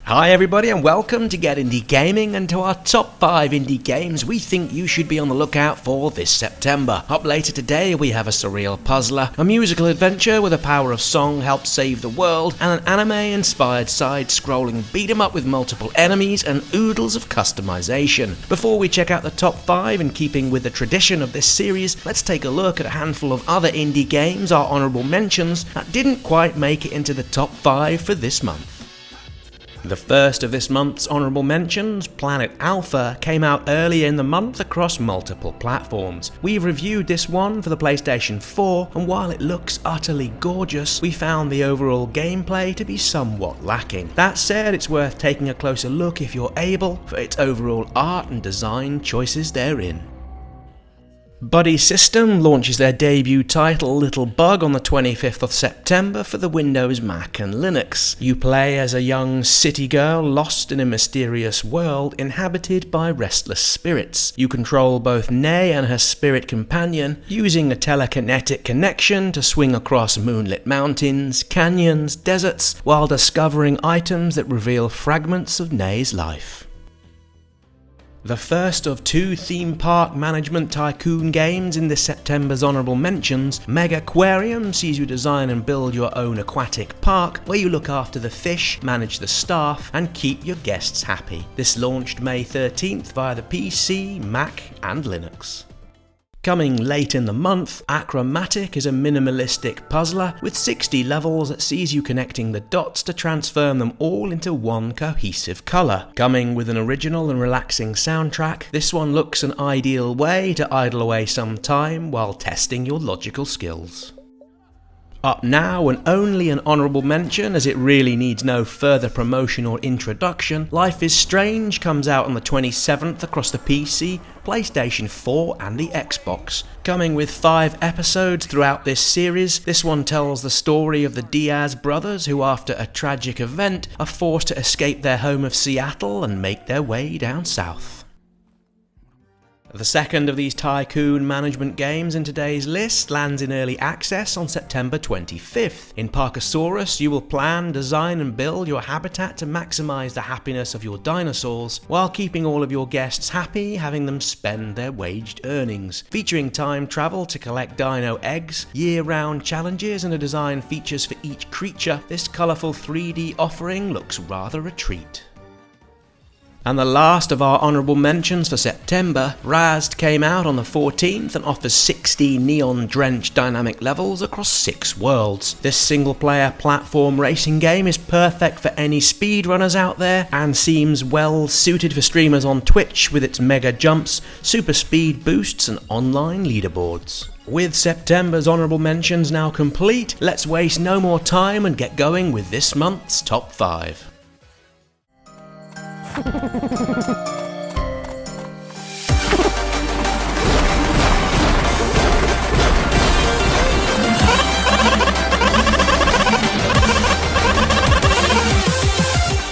Hi everybody and welcome to Get Indie Gaming and to our top 5 indie games we think you should be on the lookout for this September. Up later today we have a surreal puzzler, a musical adventure where the power of song helps save the world, and an anime-inspired side-scrolling beat-em-up with multiple enemies and oodles of customization. Before we check out the top 5, in keeping with the tradition of this series, let's take a look at a handful of other indie games, our honourable mentions, that didn't quite make it into the top 5 for this month. The first of this month's honourable mentions, Planet Alpha, came out earlier in the month across multiple platforms. We've reviewed this one for the PlayStation 4, and while it looks utterly gorgeous, we found the overall gameplay to be somewhat lacking. That said, it's worth taking a closer look if you're able, for its overall art and design choices therein. Buddy System launches their debut title Little Bug on the 25th of September for the Windows, Mac and Linux. You play as a young city girl lost in a mysterious world inhabited by restless spirits. You control both Nay and her spirit companion, using a telekinetic connection to swing across moonlit mountains, canyons, deserts, while discovering items that reveal fragments of Nay's life. The first of 2 theme park management tycoon games in this September's honourable mentions, Megaquarium sees you design and build your own aquatic park where you look after the fish, manage the staff and keep your guests happy. This launched May 13th via the PC, Mac and Linux. Coming late in the month, Achromatic is a minimalistic puzzler with 60 levels that sees you connecting the dots to transform them all into one cohesive colour. Coming with an original and relaxing soundtrack, this one looks an ideal way to idle away some time while testing your logical skills. Up now, and only an honourable mention as it really needs no further promotion or introduction, Life is Strange comes out on the 27th across the PC, PlayStation 4 and the Xbox. Coming with 5 episodes throughout this series, this one tells the story of the Diaz brothers who, after a tragic event, are forced to escape their home of Seattle and make their way down south. The second of these tycoon management games in today's list lands in early access on September 25th. In Parkosaurus, you will plan, design and build your habitat to maximise the happiness of your dinosaurs, while keeping all of your guests happy, having them spend their waged earnings. Featuring time travel to collect dino eggs, year-round challenges and a design features for each creature, this colourful 3D offering looks rather a treat. And the last of our honourable mentions for September, Razed came out on the 14th and offers 60 neon-drenched dynamic levels across 6 worlds. This single-player platform racing game is perfect for any speedrunners out there and seems well suited for streamers on Twitch with its mega jumps, super speed boosts and online leaderboards. With September's honourable mentions now complete, let's waste no more time and get going with this month's top 5.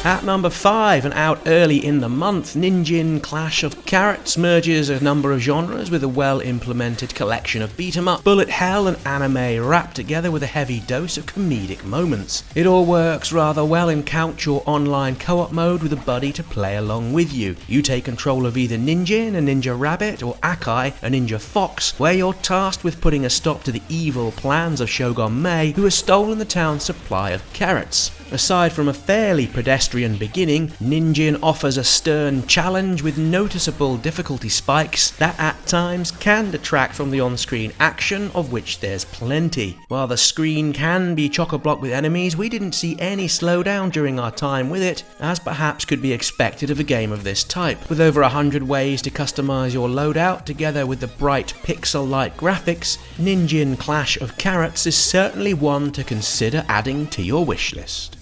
At number 5 and out early in the month, Ninjin Clash of Carrots merges a number of genres with a well-implemented collection of beat-em-up, bullet hell and anime wrapped together with a heavy dose of comedic moments. It all works rather well in Couch or online co-op mode with a buddy to play along with you. You take control of either Ninjin, a Ninja Rabbit, or Akai, a Ninja Fox, where you're tasked with putting a stop to the evil plans of Shogun Mei, who has stolen the town's supply of carrots. Aside from a fairly pedestrian beginning, Ninjin offers a stern challenge with noticeable difficulty spikes that at times can detract from the on-screen action, of which there's plenty. While the screen can be chock-a-block with enemies, we didn't see any slowdown during our time with it, as perhaps could be expected of a game of this type. With over 100 ways to customize your loadout, together with the bright pixel-like graphics, Ninjin Clash of Carrots is certainly one to consider adding to your wishlist.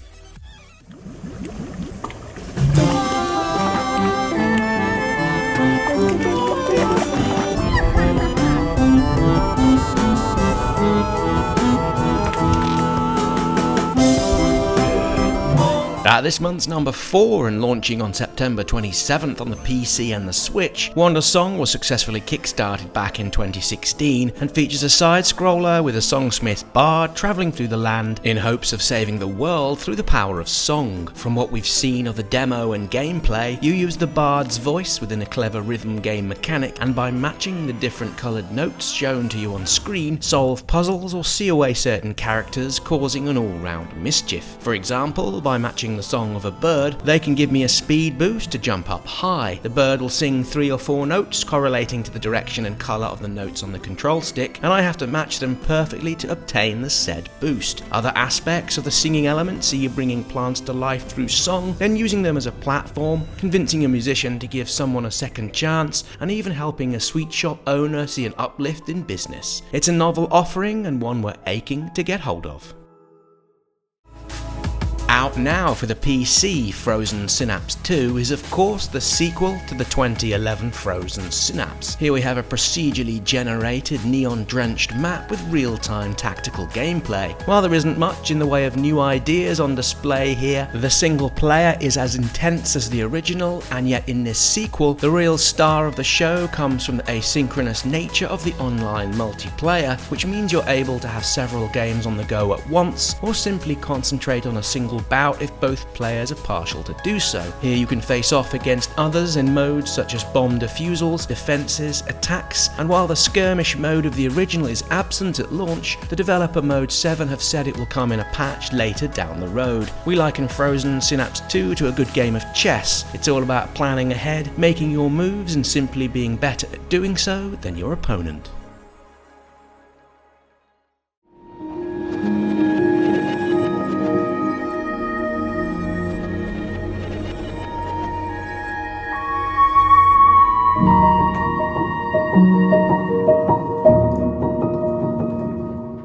At this month's number 4 and launching on September 27th on the PC and the Switch, Wandersong was successfully kickstarted back in 2016 and features a side-scroller with a songsmith bard travelling through the land in hopes of saving the world through the power of song. From what we've seen of the demo and gameplay, you use the bard's voice within a clever rhythm game mechanic, and by matching the different coloured notes shown to you on screen, solve puzzles or see away certain characters, causing an all-round mischief. For example, by matching the song of a bird, they can give me a speed boost to jump up high. The bird will sing 3 or 4 notes correlating to the direction and colour of the notes on the control stick, and I have to match them perfectly to obtain the said boost. Other aspects of the singing element see you bringing plants to life through song, then using them as a platform, convincing a musician to give someone a second chance, and even helping a sweet shop owner see an uplift in business. It's a novel offering and one we're aching to get hold of. Out now for the PC, Frozen Synapse 2 is of course the sequel to the 2011 Frozen Synapse. Here we have a procedurally generated neon-drenched map with real-time tactical gameplay. While there isn't much in the way of new ideas on display here, the single player is as intense as the original, and yet in this sequel, the real star of the show comes from the asynchronous nature of the online multiplayer, which means you're able to have several games on the go at once, or simply concentrate on a single bout if both players are partial to do so. Here you can face off against others in modes such as bomb defusals, defences, attacks, and while the skirmish mode of the original is absent at launch, the developer mode 7 have said it will come in a patch later down the road. We liken Frozen Synapse 2 to a good game of chess. It's all about planning ahead, making your moves, and simply being better at doing so than your opponent.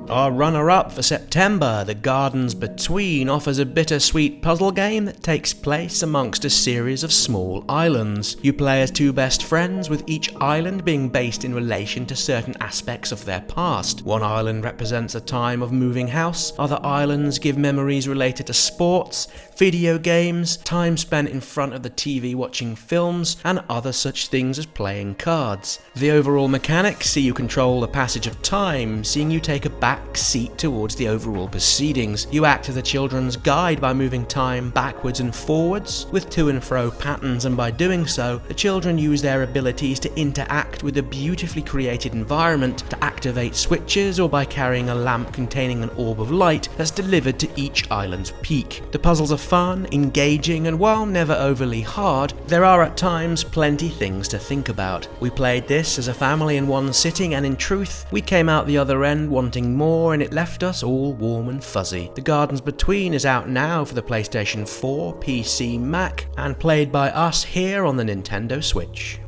Our runner-up for September, The Gardens Between, offers a bittersweet puzzle game that takes place amongst a series of small islands. You play as 2 best friends, with each island being based in relation to certain aspects of their past. One island represents a time of moving house, other islands give memories related to sports, video games, time spent in front of the TV watching films, and other such things as playing cards. The overall mechanics see you control the passage of time, seeing you take a back seat towards the overall proceedings. You act as a children's guide by moving time backwards and forwards with to and fro patterns, and by doing so, the children use their abilities to interact with a beautifully created environment to activate switches, or by carrying a lamp containing an orb of light that's delivered to each island's peak. The puzzles are fun, engaging, and while never overly hard, there are at times plenty things to think about. We played this as a family in one sitting, and in truth, we came out the other end wanting more, and it left us all warm and fuzzy. The Gardens Between is out now for the PlayStation 4, PC, Mac, and played by us here on the Nintendo Switch.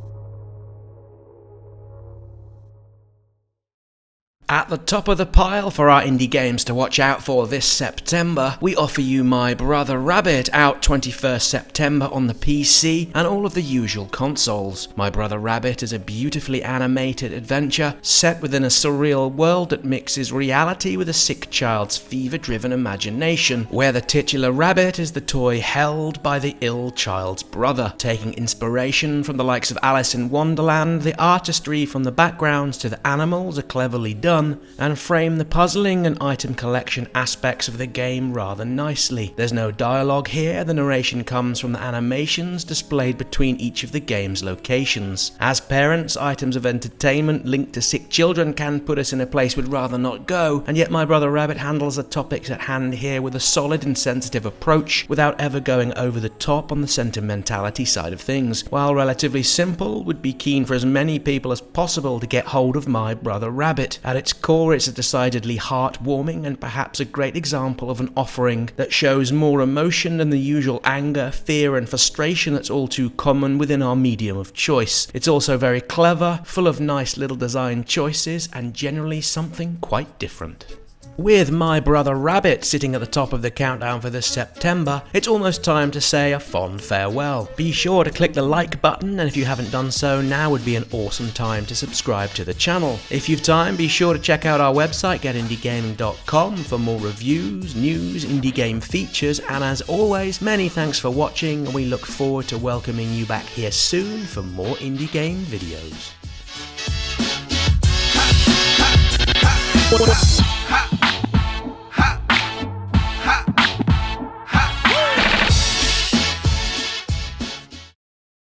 At the top of the pile for our indie games to watch out for this September, we offer you My Brother Rabit, out 21st September on the PC and all of the usual consoles. My Brother Rabit is a beautifully animated adventure set within a surreal world that mixes reality with a sick child's fever-driven imagination, where the titular rabbit is the toy held by the ill child's brother. Taking inspiration from the likes of Alice in Wonderland, the artistry from the backgrounds to the animals are cleverly done and frame the puzzling and item collection aspects of the game rather nicely. There's no dialogue here, the narration comes from the animations displayed between each of the game's locations. As parents, items of entertainment linked to sick children can put us in a place we'd rather not go, and yet My Brother Rabit handles the topics at hand here with a solid and sensitive approach without ever going over the top on the sentimentality side of things. While relatively simple, would be keen for as many people as possible to get hold of My Brother Rabit. At its core, it's a decidedly heartwarming and perhaps a great example of an offering that shows more emotion than the usual anger, fear and frustration that's all too common within our medium of choice. It's also very clever, full of nice little design choices, and generally something quite different. With my brother Rabit sitting at the top of the countdown for this September, it's almost time to say a fond farewell. Be sure to click the like button, and if you haven't done so, now would be an awesome time to subscribe to the channel. If you've time, be sure to check out our website, getindygaming.com, for more reviews, news, indie game features, and as always, many thanks for watching, and we look forward to welcoming you back here soon for more indie game videos.